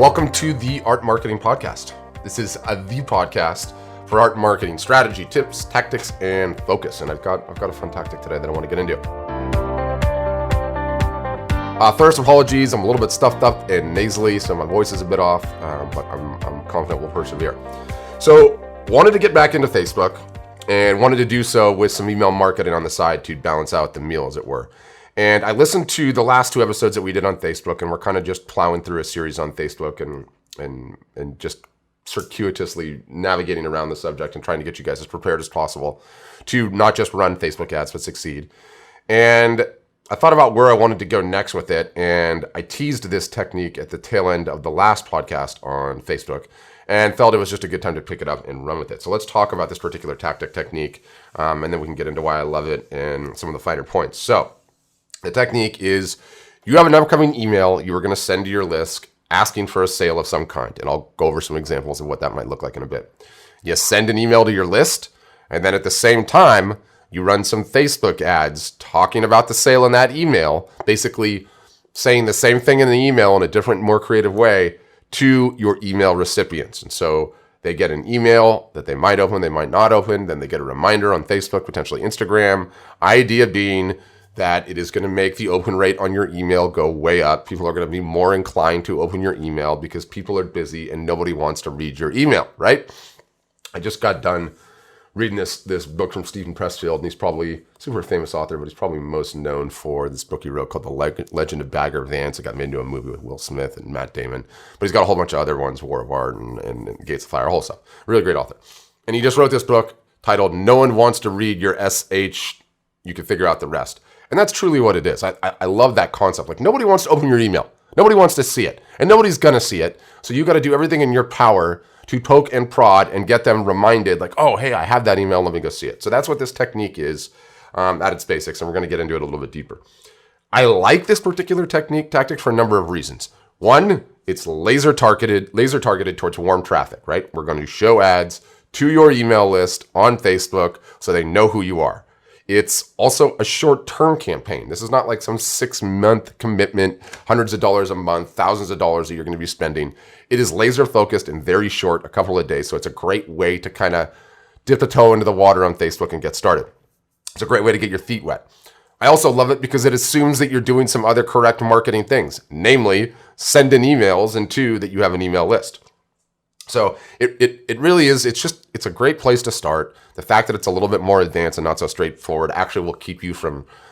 Welcome to the Art Marketing Podcast. This is the podcast for art marketing strategy, tips, tactics, and focus. And I've got a fun tactic today that I want to get into. First, apologies. I'm a little bit stuffed up and nasally, so my voice is a bit off, but I'm confident we'll persevere. So, wanted to get back into Facebook and wanted to do so with some email marketing on the side to balance out the meal, as it were. And I listened to the last two episodes that we did on Facebook, and we're kind of just plowing through a series on Facebook and just circuitously navigating around the subject and trying to get you guys as prepared as possible to not just run Facebook ads, but succeed. And I thought about where I wanted to go next with it, and I teased this technique at the tail end of the last podcast on Facebook and felt it was just a good time to pick it up and run with it. So let's talk about this particular technique, and then we can get into why I love it and some of the finer points. So the technique is you have an upcoming email you were going to send to your list asking for a sale of some kind, and I'll go over some examples of what that might look like in a bit. You send an email to your list, and then at the same time, you run some Facebook ads talking about the sale in that email, basically saying the same thing in the email in a different, more creative way to your email recipients. And so they get an email that they might open, they might not open, then they get a reminder on Facebook, potentially Instagram. Idea being that it is going to make the open rate on your email go way up. People are going to be more inclined to open your email because people are busy and nobody wants to read your email, right? I just got done reading this book from Stephen Pressfield, and he's probably a super famous author, but he's probably most known for this book he wrote called The Legend of Bagger Vance. It got made into a movie with Will Smith and Matt Damon, but he's got a whole bunch of other ones, War of Art and Gates of Fire, a whole stuff. Really great author. And he just wrote this book titled No One Wants to Read Your SH, You Can Figure Out the Rest. And that's truly what it is. I love that concept. Like, nobody wants to open your email. Nobody wants to see it. And nobody's going to see it. So you got to do everything in your power to poke and prod and get them reminded, like, oh, hey, I have that email. Let me go see it. So that's what this technique is at its basics. And we're going to get into it a little bit deeper. I like this particular tactic for a number of reasons. One, it's laser targeted towards warm traffic, right? We're going to show ads to your email list on Facebook so they know who you are. It's also a short-term campaign. This is not like some 6-month commitment, hundreds of dollars a month, thousands of dollars that you're going to be spending. It is laser-focused and very short, a couple of days. So it's a great way to kind of dip the toe into the water on Facebook and get started. It's a great way to get your feet wet. I also love it because it assumes that you're doing some other correct marketing things, namely sending emails, and two, that you have an email list. So it really is, it's a great place to start. The fact that it's a little bit more advanced and not so straightforward actually will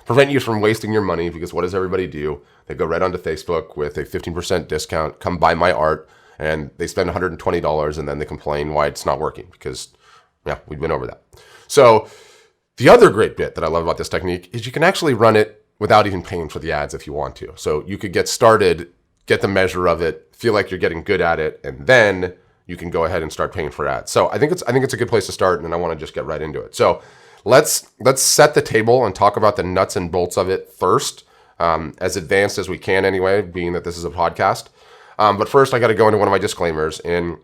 prevent you from wasting your money, because what does everybody do? They go right onto Facebook with a 15% discount, come buy my art, and they spend $120 and then they complain why it's not working because, yeah, we've been over that. So the other great bit that I love about this technique is you can actually run it without even paying for the ads if you want to. So you could get started, get the measure of it, feel like you're getting good at it, and then you can go ahead and start paying for ads. So I think it's a good place to start, and I want to just get right into it. So let's set the table and talk about the nuts and bolts of it first, as advanced as we can anyway, being that this is a podcast. But first, I got to go into one of my disclaimers. And,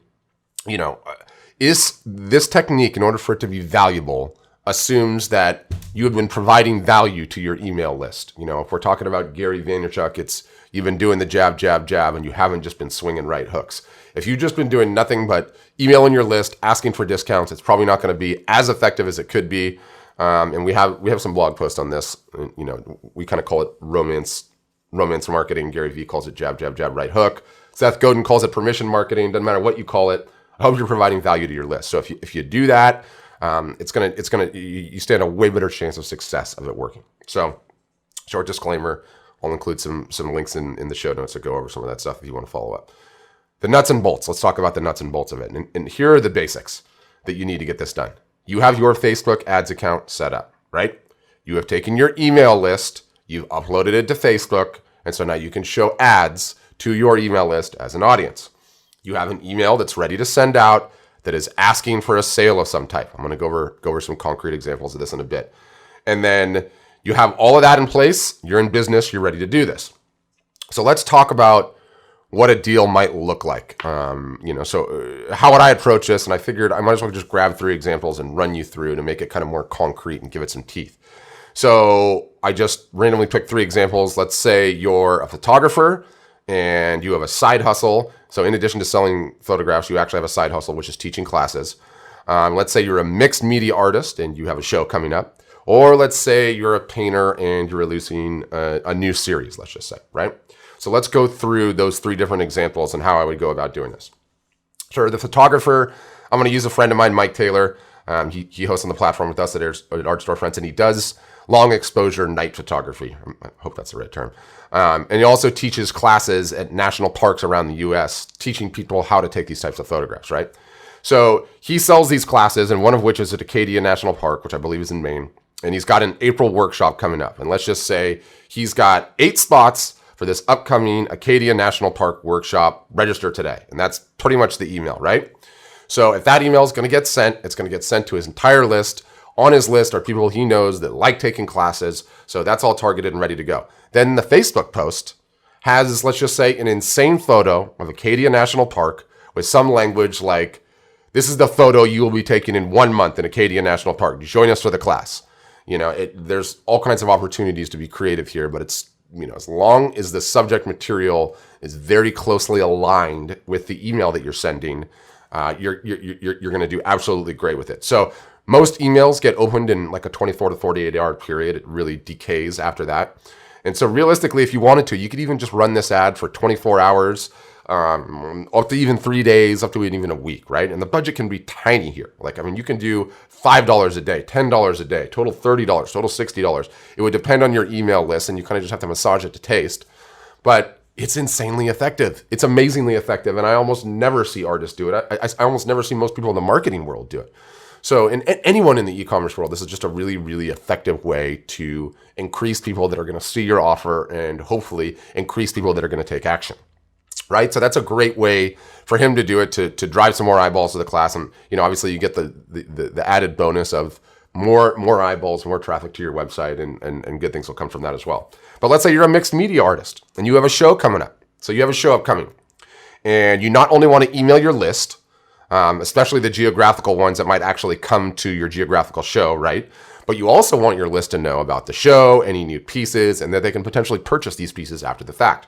is this technique, in order for it to be valuable, assumes that you have been providing value to your email list. If we're talking about Gary Vaynerchuk, you've been doing the jab, jab, jab, and you haven't just been swinging right hooks. If you've just been doing nothing but emailing your list, asking for discounts, it's probably not going to be as effective as it could be. And we have some blog posts on this. We kind of call it romance marketing. Gary Vee calls it jab, jab, jab, right hook. Seth Godin calls it permission marketing. Doesn't matter what you call it. I hope you're providing value to your list. So if you do that, you stand a way better chance of success of it working. So, short disclaimer. I'll include some links in the show notes to go over some of that stuff if you want to follow up. The nuts and bolts. Let's talk about the nuts and bolts of it. And here are the basics that you need to get this done. You have your Facebook ads account set up, right? You have taken your email list, you've uploaded it to Facebook, and so now you can show ads to your email list as an audience. You have an email that's ready to send out that is asking for a sale of some type. I'm going to go over some concrete examples of this in a bit. And then you have all of that in place. You're in business. You're ready to do this. So let's talk about what a deal might look like. So how would I approach this? And I figured I might as well just grab 3 examples and run you through to make it kind of more concrete and give it some teeth. So I just randomly picked 3 examples. Let's say you're a photographer and you have a side hustle So in addition to selling photographs, you actually have a side hustle, which is teaching classes. Let's say you're a mixed media artist and you have a show coming up. Or let's say you're a painter and you're releasing a new series, let's just say, right? So let's go through those 3 different examples and how I would go about doing this. Sure, the photographer, I'm going to use a friend of mine, Mike Taylor. He hosts on the platform with us at Art Storefronts, and he does long exposure night photography. I hope that's the right term. And he also teaches classes at national parks around the US, teaching people how to take these types of photographs, right? So he sells these classes, and one of which is at Acadia National Park, which I believe is in Maine. And he's got an April workshop coming up. And let's just say he's got 8 spots for this upcoming Acadia National Park workshop. Register today. And that's pretty much the email, right? So if that email is going to get sent, it's going to get sent to his entire list. On his list are people he knows that like taking classes. So that's all targeted and ready to go. Then the Facebook post has, let's just say, an insane photo of Acadia National Park with some language like, this is the photo you will be taking in 1 month in Acadia National Park. Join us for the class. There's all kinds of opportunities to be creative here, but it's, as long as the subject material is very closely aligned with the email that you're sending, you're going to do absolutely great with it. So most emails get opened in like a 24 to 48 hour period. It really decays after that. And so realistically, if you wanted to, you could even just run this ad for 24 hours, up to even 3 days, up to even a week, right? And the budget can be tiny here. You can do $5 a day, $10 a day, total $30, total $60. It would depend on your email list, and you kind of just have to massage it to taste. But it's insanely effective. It's amazingly effective, and I almost never see artists do it. I almost never see most people in the marketing world do it. So anyone in the e-commerce world, this is just a really, really effective way to increase people that are going to see your offer and hopefully increase people that are going to take action. Right? So that's a great way for him to do it, to drive some more eyeballs to the class. And, obviously you get the added bonus of more eyeballs, more traffic to your website, and good things will come from that as well. But let's say you're a mixed media artist and you have a show coming up. So you have a show upcoming and you not only want to email your list, especially the geographical ones that might actually come to your geographical show, right? But you also want your list to know about the show, any new pieces, and that they can potentially purchase these pieces after the fact.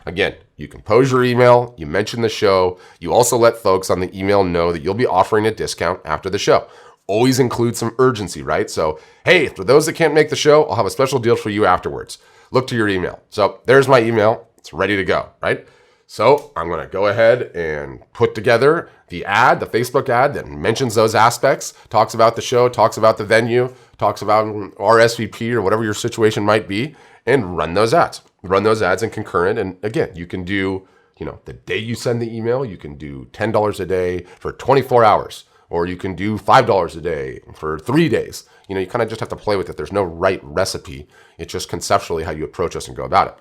Again, you compose your email, you mention the show, you also let folks on the email know that you'll be offering a discount after the show. Always include some urgency, right? So, hey, for those that can't make the show, I'll have a special deal for you afterwards. Look to your email. So there's my email. It's ready to go, right? So I'm going to go ahead and put together the ad, the Facebook ad that mentions those aspects, talks about the show, talks about the venue, talks about RSVP or whatever your situation might be, and run those ads. Run those ads in concurrent. And again, you can do, the day you send the email, you can do $10 a day for 24 hours, or you can do $5 a day for 3 days. You kind of just have to play with it. There's no right recipe. It's just conceptually how you approach this and go about it.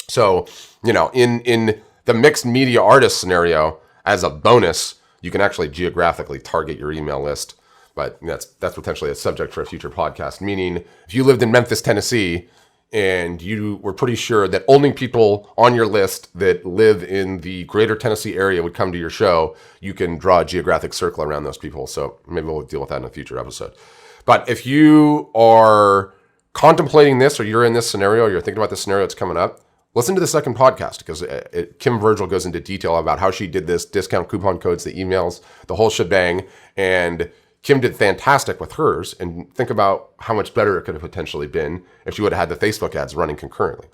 So, in the mixed media artist scenario, as a bonus, you can actually geographically target your email list. But that's potentially a subject for a future podcast. Meaning, if you lived in Memphis, Tennessee, and you were pretty sure that only people on your list that live in the greater Tennessee area would come to your show, you can draw a geographic circle around those people. So maybe we'll deal with that in a future episode. But if you are contemplating this, or you're in this scenario, or you're thinking about this scenario that's coming up, listen to the second podcast, because Kim Virgil goes into detail about how she did this, discount coupon codes, the emails, the whole shebang. And Kim did fantastic with hers, and think about how much better it could have potentially been if she would have had the Facebook ads running concurrently.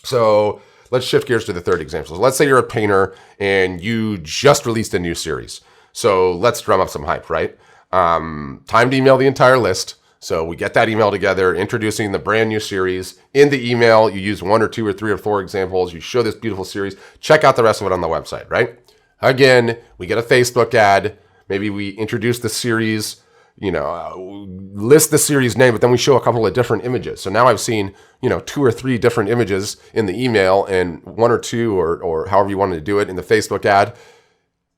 So let's shift gears to the third example. So let's say you're a painter and you just released a new series. So let's drum up some hype, right? Time to email the entire list. So we get that email together, introducing the brand new series. In the email, you use 1 or 2 or 3 or 4 examples. You show this beautiful series. Check out the rest of it on the website, right? Again, we get a Facebook ad. Maybe we introduce the series, list the series name, but then we show a couple of different images. So now I've seen, 2 or 3 different images in the email, and 1 or 2 or however you wanted to do it in the Facebook ad.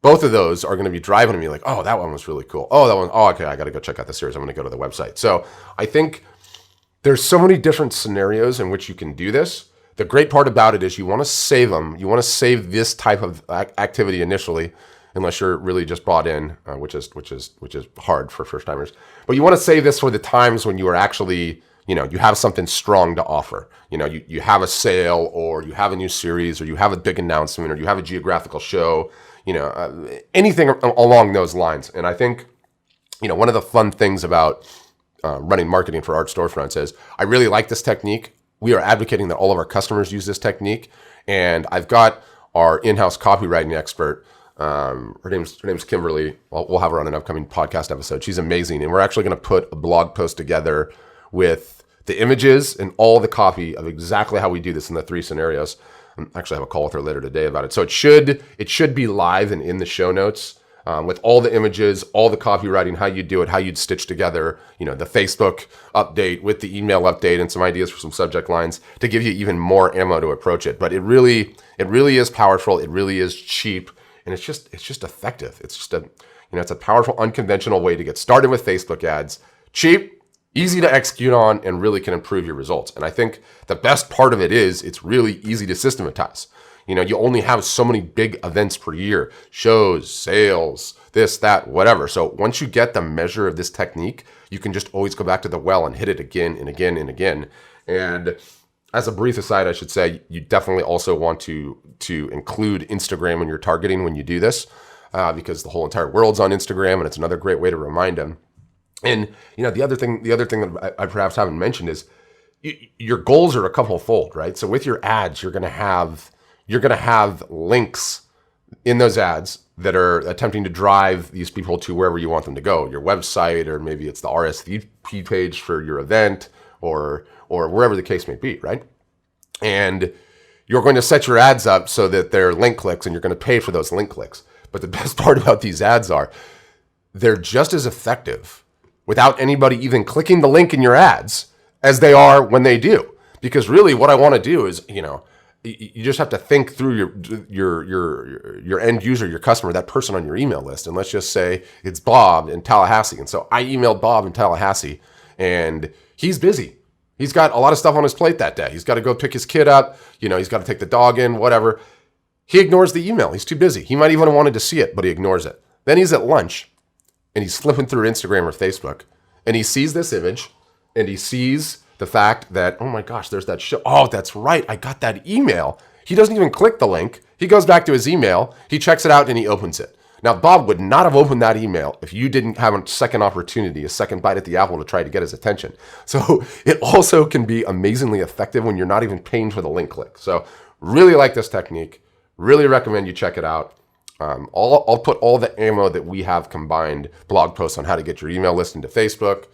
Both of those are going to be driving me like, oh, that one was really cool. Oh, that one. Oh, okay. I got to go check out the series. I'm going to go to the website. So I think there's so many different scenarios in which you can do this. The great part about it is you want to save them. You want to save this type of activity initially, unless you're really just bought in, which is hard for first timers. But you want to save this for the times when you are actually, you have something strong to offer. You have a sale, or you have a new series, or you have a big announcement, or you have a geographical show, anything along those lines. And I think, one of the fun things about running marketing for art storefronts is I really like this technique. We are advocating that all of our customers use this technique. And I've got our in-house copywriting expert. Her name's Kimberly. We'll have her on an upcoming podcast episode. She's amazing. And we're actually going to put a blog post together with the images and all the copy of exactly how we do this in the 3 scenarios. I actually have a call with her later today about it. So it should be live and in the show notes with all the images, all the copywriting, how you do it, how you'd stitch together, the Facebook update with the email update and some ideas for some subject lines to give you even more ammo to approach it. But it really is powerful. It really is cheap, and it's just effective. It's just it's a powerful, unconventional way to get started with Facebook ads. Cheap, easy to execute on, and really can improve your results. And I think the best part of it is it's really easy to systematize. You only have so many big events per year, shows, sales, this, that, whatever. So once you get the measure of this technique, you can just always go back to the well and hit it again and again and again. And as a brief aside, I should say, you definitely also want to include Instagram when you're targeting when you do this, because the whole entire world's on Instagram, and it's another great way to remind them. And the other thing that I perhaps haven't mentioned is your goals are a couple fold, right? So with your ads, you're going to have links in those ads that are attempting to drive these people to wherever you want them to go, your website, or maybe it's the RSVP page for your event, or wherever the case may be, right? And you're going to set your ads up so that they're link clicks, and you're going to pay for those link clicks. But the best part about these ads are they're just as effective without anybody even clicking the link in your ads as they are when they do. Because really what I want to do is, you just have to think through your end user, your customer, that person on your email list. And let's just say it's Bob in Tallahassee. And so I emailed Bob in Tallahassee, and he's busy. He's got a lot of stuff on his plate that day. He's got to go pick his kid up. He's got to take the dog in, whatever. He ignores the email. He's too busy. He might even have wanted to see it, but he ignores it. Then he's at lunch, and he's flipping through Instagram or Facebook, and he sees this image, and he sees the fact that, oh my gosh, there's that show. Oh, that's right. I got that email. He doesn't even click the link. He goes back to his email. He checks it out and he opens it. Now, Bob would not have opened that email if you didn't have a second opportunity, a second bite at the apple to try to get his attention. So it also can be amazingly effective when you're not even paying for the link click. So really like this technique. Really recommend you check it out. I'll put all the ammo that we have combined, blog posts on how to get your email list into Facebook,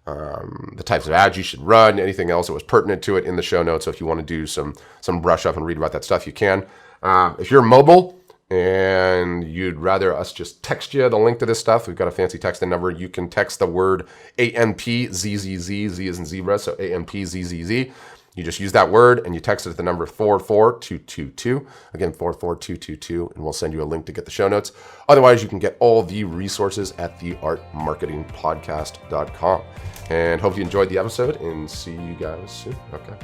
the types of ads you should run, anything else that was pertinent to it in the show notes. So if you want to do some brush up and read about that stuff, you can. If you're mobile and you'd rather us just text you the link to this stuff, we've got a fancy texting number. You can text the word AMPZZZ, Z as in zebra, so AMPZZZ. You just use that word and you text it at the number 44222. Again, 44222, and we'll send you a link to get the show notes. Otherwise, you can get all the resources at theartmarketingpodcast.com. And hope you enjoyed the episode, and see you guys soon. Okay.